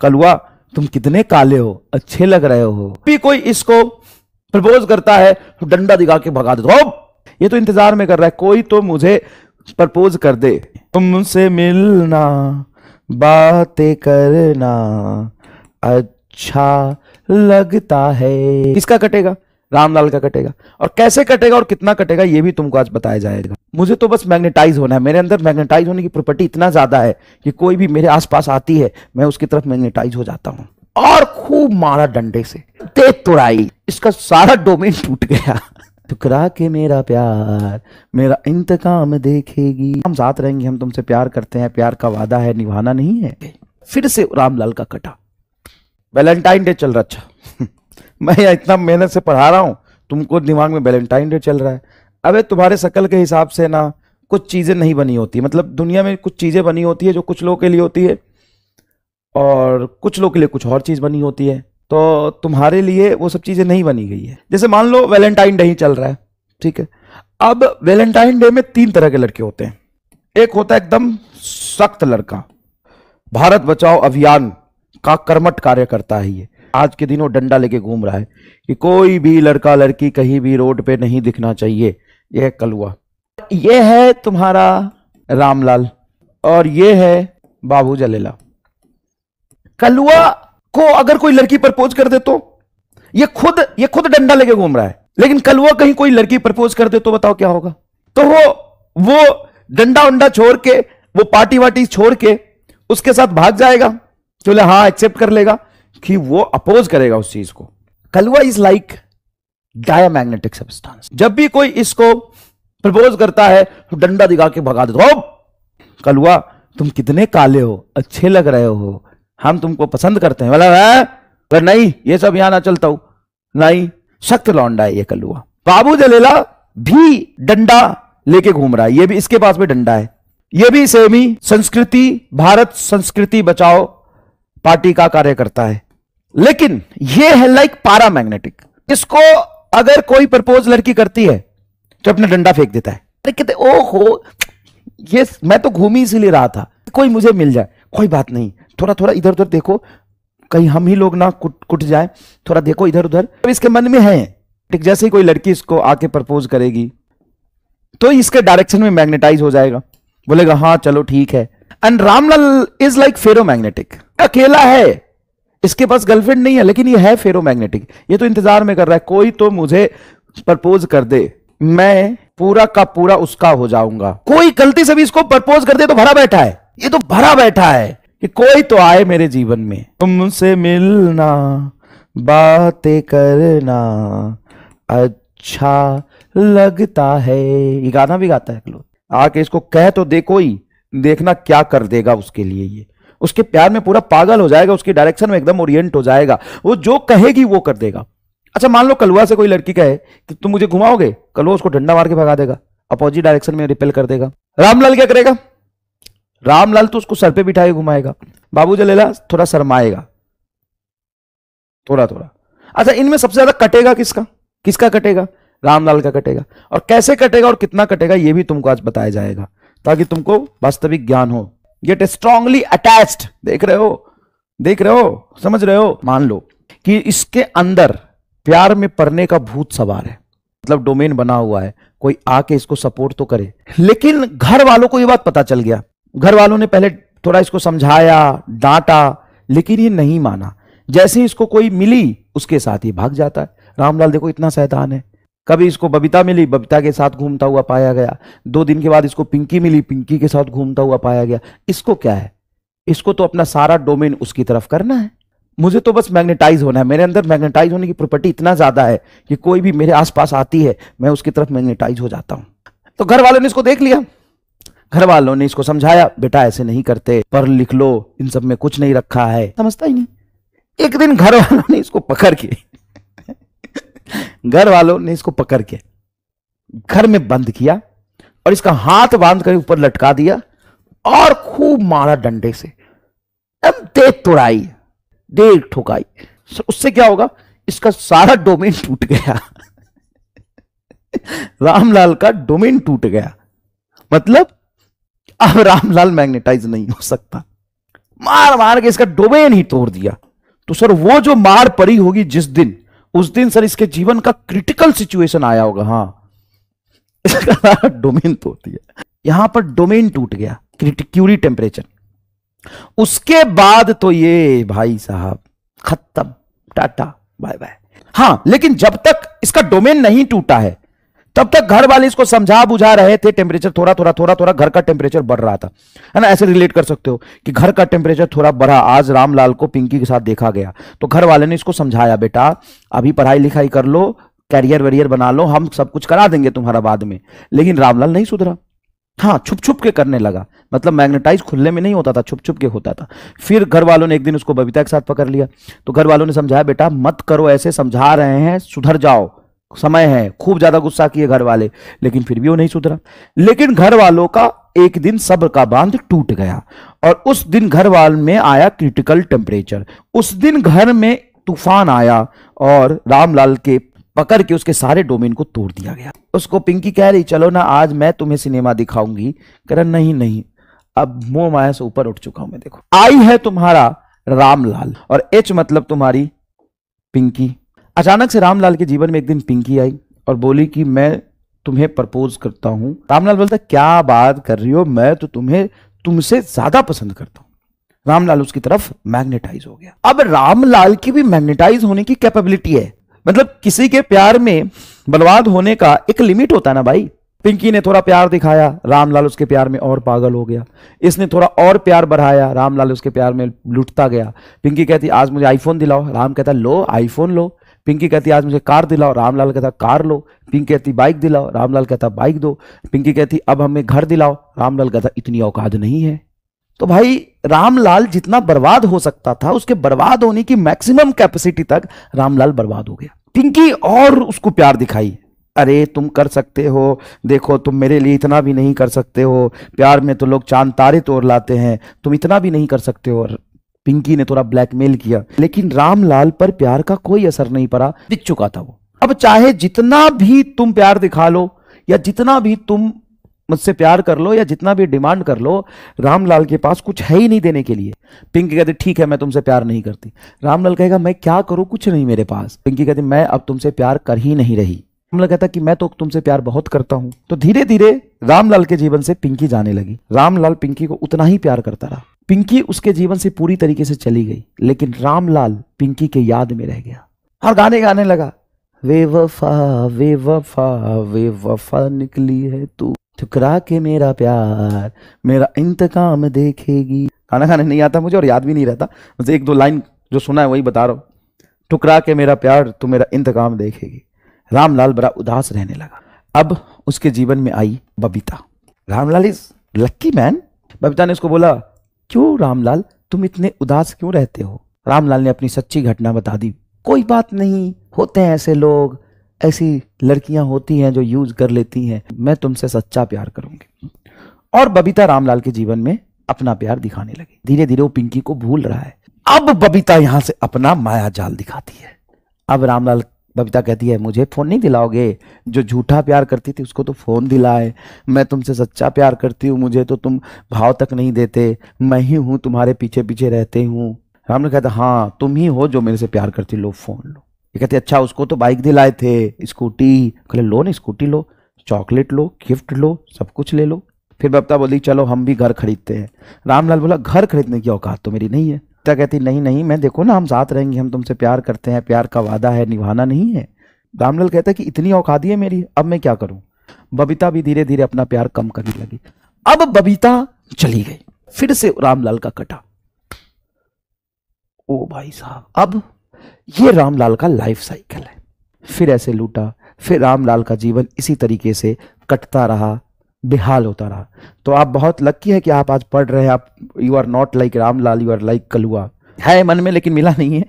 कलुआ तुम कितने काले हो, अच्छे लग रहे हो। भी कोई इसको प्रपोज करता है तो डंडा दिखा के भगा देता हो। ये तो इंतजार में कर रहा है कोई तो मुझे प्रपोज कर दे। तुमसे मिलना, बातें करना अच्छा लगता है। किसका कटेगा? रामलाल का कटेगा। और कैसे कटेगा और कितना कटेगा ये भी तुमको आज बताया जाएगा। मुझे तो बस मैग्नेटाइज होना है। मेरे अंदर मैग्नेटाइज होने की प्रॉपर्टी इतना ज्यादा है कि कोई भी मेरे आसपास आती है मैं उसकी तरफ मैग्नेटाइज हो जाता हूं। और खूब मारा डंडे से, तेज तोड़ाई, इसका सारा डोमेन टूट गया। ठुकरा के मेरा प्यार मेरा इंतकाम देखेगी। हम साथ रहेंगे, हम तुमसे प्यार करते हैं, प्यार का वादा है, निभाना नहीं है। फिर से रामलाल का कटा। वैलेंटाइन डे चल रहा। अच्छा मैं इतना मेहनत से पढ़ा रहा हूं, तुमको दिमाग में वैलेंटाइन डे चल रहा है। अबे तुम्हारे शकल के हिसाब से ना कुछ चीजें नहीं बनी होती। मतलब दुनिया में कुछ चीजें बनी होती है जो कुछ लोगों के लिए होती है और कुछ लोगों के लिए कुछ और चीज बनी होती है। तो तुम्हारे लिए वो सब चीजें नहीं बनी गई है। जैसे मान लो वैलेंटाइन डे ही चल रहा है, ठीक है। अब वैलेंटाइन डे में 3 तरह के लड़के होते हैं। एक होता है एकदम सख्त लड़का, भारत बचाओ अभियान का कर्मठ कार्य करता है। ये आज के दिन वो डंडा लेके घूम रहा है कि कोई भी लड़का लड़की कहीं भी रोड पे नहीं दिखना चाहिए। यह कलुआ। ये है तुम्हारा रामलाल और ये है बाबू जलेला। कलुआ को अगर कोई लड़की प्रपोज कर दे तो ये खुद डंडा लेके घूम रहा है, लेकिन कलुआ कहीं कोई लड़की प्रपोज कर दे तो बताओ क्या होगा। तो वो डंडा वंडा छोड़ के, वो पार्टी वार्टी छोड़ के उसके साथ भाग जाएगा। चले हाँ एक्सेप्ट कर लेगा कि वो अपोज करेगा उस चीज को। कलुआ इज लाइक डायमैग्नेटिक सब्सटेंस। जब भी कोई इसको प्रपोज करता है तो डंडा दिखा के भगा देता हो। कलुआ तुम कितने काले हो, अच्छे लग रहे हो, हम तुमको पसंद करते हैं। बोला नहीं ये सब यहां ना चलता हूं, नहीं। सख्त लौंडा है ये कलुआ। बाबू जलेला भी डंडा लेके घूम रहा है। ये भी, इसके पास भी डंडा है। ये भी सेम ही संस्कृति, भारत संस्कृति बचाओ पार्टी का कार्य करता है, लेकिन ये है लाइक पैरामैग्नेटिक। इसको अगर कोई प्रपोज लड़की करती है तो अपना डंडा फेंक देता है। अरे कहते ओहो ये मैं तो घूम ही इसीलिए रहा था, कोई मुझे मिल जाए। कोई बात नहीं, थोड़ा थोड़ा इधर उधर देखो, कहीं हम ही लोग ना कुट जाए। थोड़ा देखो इधर उधर। अब इसके मन में है, ठीक जैसे ही कोई लड़की इसको आके प्रपोज करेगी तो इसके डायरेक्शन में मैग्नेटाइज हो जाएगा, बोलेगा हाँ चलो ठीक है। And Ramlal is like ferromagnetic. अकेला है, इसके पास गर्लफ्रेंड नहीं है, लेकिन ये है फेरोमैग्नेटिक। ये तो इंतजार में कर रहा है कोई तो मुझे प्रपोज कर दे, मैं पूरा का पूरा उसका हो जाऊंगा। कोई गलती से भी इसको प्रपोज कर दे तो भरा बैठा है। ये तो भरा बैठा है कि कोई तो आए मेरे जीवन में। तुमसे मिलना, बातें करना अच्छा लगता है। ये गाना भी गाता है कलुआ। आके इसको कह तो दे कोई, देखना क्या कर देगा उसके लिए। ये उसके प्यार में पूरा पागल हो जाएगा, उसकी डायरेक्शन में एकदम ओरिएंट हो जाएगा। वो जो कहेगी वो कर देगा। अच्छा मान लो कलुआ से कोई लड़की कहे कि तुम मुझे घुमाओगे, कलुआ उसको डंडा मार के भगा देगा, अपोजिट डायरेक्शन में रिपेल कर देगा। रामलाल क्या करेगा? रामलाल तो उसको सर पे बिठा के घुमाएगा। बाबू जलेला थोड़ा शर्माएगा, थोड़ा थोड़ा। अच्छा इनमें सबसे ज्यादा कटेगा किसका कटेगा? रामलाल का कटेगा। और कैसे कटेगा और कितना कटेगा ये भी तुमको आज बताया जाएगा, ताकि तुमको वास्तविक ज्ञान हो। Get strongly attached. देख रहे हो, समझ रहे हो? मान लो कि इसके अंदर प्यार में पड़ने का भूत सवार है, मतलब डोमेन बना हुआ है, कोई आके इसको सपोर्ट तो करे। लेकिन घर वालों को यह बात पता चल गया। घर वालों ने पहले थोड़ा इसको समझाया, डांटा, लेकिन ये नहीं माना। जैसे ही इसको कोई मिली उसके साथ ही भाग जाता है। रामलाल देखो इतना शैतान है। कभी इसको बबीता मिली, बबीता के साथ घूमता हुआ पाया गया। 2 दिन के बाद इसको पिंकी मिली, पिंकी के साथ घूमता हुआ पाया गया। इसको क्या है? इसको तो अपना सारा डोमेन उसकी तरफ करना है। मुझे तो बस मैग्नेटाइज होना है। मेरे अंदर मैग्नेटाइज होने की प्रॉपर्टी इतना ज्यादा है कि कोई भी मेरे आसपास आती है मैं उसकी तरफ मैग्नेटाइज हो जाता हूं। तो घर वालों ने इसको देख लिया, घर वालों ने इसको समझाया, बेटा ऐसे नहीं करते, पढ़ लिख लो, इन सब में कुछ नहीं रखा है। समझता ही नहीं। एक दिन घर वालों ने इसको पकड़ के घर में बंद किया और इसका हाथ बांध कर ऊपर लटका दिया और खूब मारा डंडे से। अब तेज तोड़ाई, देख ठोकाई। उससे क्या होगा? इसका सारा डोमेन टूट गया। रामलाल का डोमेन टूट गया। मतलब अब रामलाल मैग्नेटाइज नहीं हो सकता। मार मार के इसका डोमेन ही तोड़ दिया। तो सर वो जो मार पड़ी होगी जिस दिन, उस दिन सर इसके जीवन का क्रिटिकल सिचुएशन आया होगा। हाँ, इसका डोमेन तोड़ दिया, यहां पर डोमेन टूट गया, क्यूरी टेम्परेचर। उसके बाद तो ये भाई साहब खत्म, टाटा बाय बाय। हाँ, लेकिन जब तक इसका डोमेन नहीं टूटा है तब तक घर वाले इसको समझा बुझा रहे थे। टेम्परेचर थोड़ा थोड़ा थोड़ा थोड़ा घर का टेम्परेचर बढ़ रहा था, है ना। ऐसे रिलेट कर सकते हो कि घर का टेम्परेचर थोड़ा बढ़ा। आज रामलाल को पिंकी के साथ देखा गया तो घर वाले ने इसको समझाया, बेटा अभी पढ़ाई लिखाई कर लो, कैरियर वैरियर बना लो, हम सब कुछ करा देंगे तुम्हारा बाद में। लेकिन रामलाल नहीं सुधरा। हाँ, छुप छुप के करने लगा, मतलब मैग्नेटाइज खुले में नहीं होता था, छुप छुप के होता था। फिर घर वालों ने एक दिन उसको बबीता के साथ पकड़ लिया तो घर वालों ने समझाया, बेटा मत करो ऐसे, समझा रहे हैं, सुधर जाओ, समय है। खूब ज्यादा गुस्सा किए घर वाले, लेकिन फिर भी वो नहीं सुधरा। लेकिन घर वालों का एक दिन सब्र का बांध टूट गया और उस दिन घर वाल में आया क्रिटिकल टेम्परेचर। उस दिन घर में तूफान आया और रामलाल के पकड़ के उसके सारे डोमेन को तोड़ दिया गया। उसको पिंकी कह रही, चलो ना आज मैं तुम्हें सिनेमा दिखाऊंगी। कह रहा नहीं नहीं, अब मोह माया से ऊपर उठ चुका हूं मैं। देखो, आई है तुम्हारा रामलाल और एच मतलब तुम्हारी पिंकी। अचानक से रामलाल के जीवन में एक दिन पिंकी आई और बोली कि मैं तुम्हें प्रपोज करता हूं। रामलाल बोलता, क्या बात कर रही हो, मैं तो तुम्हें तुमसे ज्यादा पसंद करता हूं। रामलाल उसकी तरफ मैग्नेटाइज हो गया। अब रामलाल की भी मैग्नेटाइज होने की कैपेबिलिटी है, मतलब किसी के प्यार में बर्बाद होने का एक लिमिट होता है ना भाई। पिंकी ने थोड़ा प्यार दिखाया, रामलाल उसके प्यार में और पागल हो गया। इसने थोड़ा और प्यार बढ़ाया, रामलाल उसके प्यार में लुटता गया। पिंकी कहती आज मुझे आईफोन दिलाओ, राम कहता लो आईफोन लो। पिंकी कहती आज मुझे कार दिलाओ, रामलाल कहता कार लो। पिंकी कहती बाइक दिलाओ, रामलाल कहता बाइक दो। पिंकी कहती अब हमें घर दिलाओ, रामलाल कहता इतनी औकात नहीं है। तो भाई रामलाल जितना बर्बाद हो सकता था उसके बर्बाद होने की मैक्सिमम कैपेसिटी तक रामलाल बर्बाद हो गया। पिंकी और उसको प्यार दिखाई, अरे तुम कर सकते हो, देखो तुम मेरे लिए इतना भी नहीं कर सकते हो, प्यार में तो लोग चांद तारे तोड़ लाते हैं, तुम इतना भी नहीं कर सकते हो। पिंकी ने थोड़ा ब्लैकमेल किया, लेकिन रामलाल पर प्यार का कोई असर नहीं पड़ा, दिख चुका था वो। अब चाहे जितना भी तुम प्यार दिखा लो या जितना भी तुम मुझसे प्यार कर लो या जितना भी डिमांड कर लो, रामलाल के पास कुछ है ही नहीं देने के लिए। पिंकी कहती ठीक है मैं तुमसे प्यार नहीं करती। रामलाल कहेगा मैं क्या करूं, कुछ नहीं मेरे पास। पिंकी कहती मैं अब तुमसे प्यार कर ही नहीं रही। रामलाल कहता कि मैं तो तुमसे प्यार बहुत करता हूं। तो धीरे धीरे रामलाल के जीवन से पिंकी जाने लगी। रामलाल पिंकी को उतना ही प्यार करता रहा। पिंकी उसके जीवन से पूरी तरीके से चली गई, लेकिन रामलाल पिंकी के याद में रह गया और गाने गाने लगा, वे वफा वे वफा वे वफा निकली है तू, ठुकरा के मेरा प्यार मेरा इंतकाम देखेगी। खाना खाने नहीं आता मुझे और याद भी नहीं रहता, बस एक दो लाइन जो सुना है वही बता रहा हूं। ठुकरा के मेरा प्यार तू मेरा इंतकाम देखेगी। रामलाल बड़ा उदास रहने लगा। अब उसके जीवन में आई Babita. Ramlal is lucky man. Babita ने उसको बोला क्यों रामलाल तुम इतने उदास क्यों रहते हो। रामलाल ने अपनी सच्ची घटना बता दी। कोई बात नहीं, होते हैं ऐसे लोग, ऐसी लड़कियां होती हैं जो यूज कर लेती हैं, मैं तुमसे सच्चा प्यार करूंगी। और बबीता रामलाल के जीवन में अपना प्यार दिखाने लगी। धीरे धीरे वो पिंकी को भूल रहा है। अब बबीता यहां से अपना माया जाल दिखाती है। अब रामलाल बबीता कहती है मुझे फोन नहीं दिलाओगे, जो झूठा प्यार करती थी उसको तो फोन दिलाए, मैं तुमसे सच्चा प्यार करती हूँ, मुझे तो तुम भाव तक नहीं देते, मैं ही हूं तुम्हारे पीछे पीछे रहते हूँ। रामलाल कहता हाँ तुम ही हो जो मेरे से प्यार करती, लो फोन लो। ये कहते अच्छा उसको तो बाइक दिलाए थे, स्कूटी, कहले लो ना स्कूटी लो, चॉकलेट लो, गिफ्ट लो, सब कुछ ले लो। फिर बबीता बोली चलो हम भी घर खरीदते हैं। रामलाल बोला घर खरीदने की औकात तो मेरी नहीं है। बबीता कहती नहीं नहीं मैं देखो ना हम साथ रहेंगे, हम तुमसे प्यार करते हैं, प्यार का वादा है निभाना नहीं है। रामलाल कहता है कि इतनी औकात है मेरी, अब मैं क्या करूं। बबीता भी धीरे धीरे अपना प्यार कम करने लगी। अब बबीता चली गई, फिर से रामलाल का कटा। ओ भाई साहब, अब ये रामलाल का लाइफ साइकिल है। फिर ऐसे लूटा, फिर रामलाल का जीवन इसी तरीके से कटता रहा, बेहाल होता रहा। तो आप बहुत लकी है कि आप आज पढ़ रहे हैं। आप you are not like Ramlal, you are like Kalua. है मन में लेकिन मिला नहीं है।